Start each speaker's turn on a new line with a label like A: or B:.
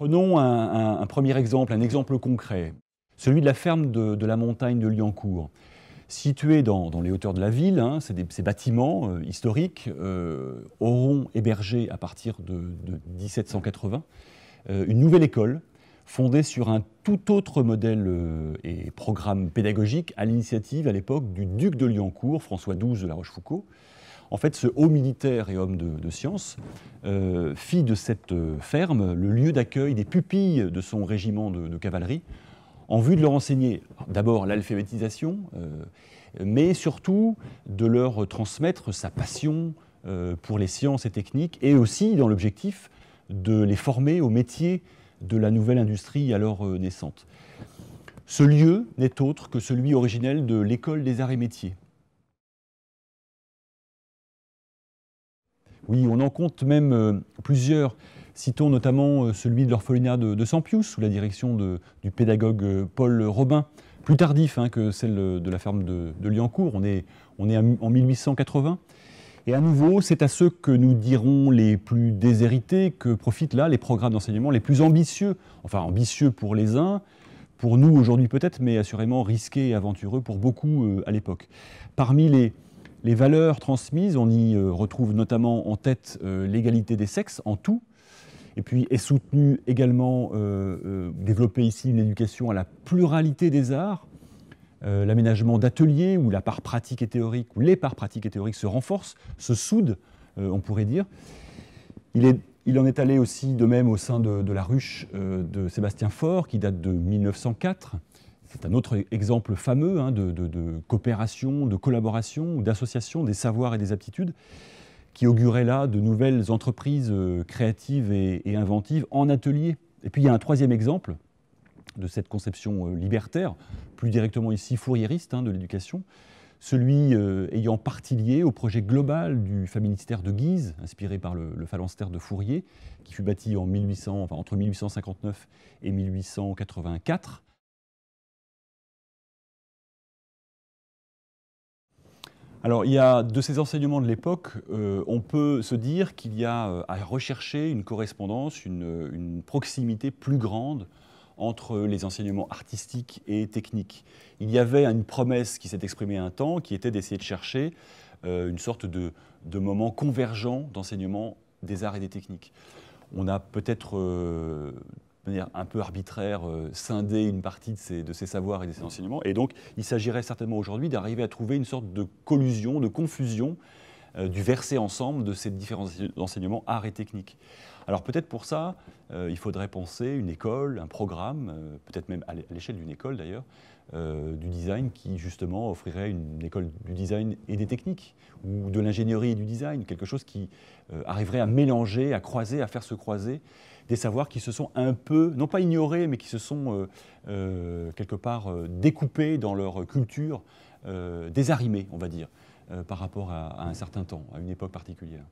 A: Prenons un premier exemple, un exemple concret, celui de la ferme de la montagne de Liancourt. Située dans les hauteurs de la ville, hein, ces bâtiments historiques auront hébergé à partir de 1780 une nouvelle école fondée sur un tout autre modèle et programme pédagogique à l'initiative à l'époque du duc de Liancourt, François XII de La Rochefoucauld. En fait, ce haut militaire et homme de science fit de cette ferme le lieu d'accueil des pupilles de son régiment de cavalerie, en vue de leur enseigner d'abord l'alphabétisation, mais surtout de leur transmettre sa passion pour les sciences et techniques, et aussi dans l'objectif de les former au métier de la nouvelle industrie alors naissante. Ce lieu n'est autre que celui originel de l'École des Arts et Métiers. Oui, on en compte même plusieurs. Citons notamment celui de l'orphelinat de Sampius, sous la direction du pédagogue Paul Robin, plus tardif que celle de la ferme de Liancourt. On est en 1880. Et à nouveau, c'est à ceux que nous dirons les plus déshérités que profitent là les programmes d'enseignement les plus ambitieux. Enfin, ambitieux pour les uns, pour nous aujourd'hui peut-être, mais assurément risqués et aventureux pour beaucoup à l'époque. Parmi les valeurs transmises, on y retrouve notamment en tête l'égalité des sexes en tout, et puis est soutenue également, développer ici une éducation à la pluralité des arts, l'aménagement d'ateliers où la part pratique et théorique, où les parts pratiques et théoriques se renforcent, se soudent, on pourrait dire. Il en est allé aussi de même au sein de la ruche de Sébastien Faure, qui date de 1904. C'est un autre exemple fameux de coopération, de collaboration, d'association des savoirs et des aptitudes, qui augurait là de nouvelles entreprises créatives et inventives en atelier. Et puis il y a un troisième exemple de cette conception libertaire, plus directement ici fouriériste de l'éducation, celui ayant partie liée au projet global du familistère de Guise, inspiré par le phalanstère de Fourier, qui fut bâti entre 1859 et 1884. Alors, il y a de ces enseignements de l'époque, on peut se dire qu'il y a à rechercher une correspondance, une proximité plus grande entre les enseignements artistiques et techniques. Il y avait une promesse qui s'est exprimée un temps, qui était d'essayer de chercher une sorte de moment convergent d'enseignement des arts et des techniques. On a peut-être, de manière un peu arbitraire, scindé une partie de ces savoirs et de ces enseignements, et donc il s'agirait certainement aujourd'hui d'arriver à trouver une sorte de collusion, de confusion, du verser ensemble de ces différents enseignements arts et techniques. Alors peut-être pour ça, il faudrait penser une école, un programme, peut-être même à l'échelle d'une école d'ailleurs, du design qui justement offrirait une école du design et des techniques, ou de l'ingénierie et du design, quelque chose qui arriverait à mélanger, à croiser, à faire se croiser des savoirs qui se sont un peu, non pas ignorés, mais qui se sont quelque part découpés dans leur culture, désarrimés, on va dire, par rapport à un certain temps, à une époque particulière.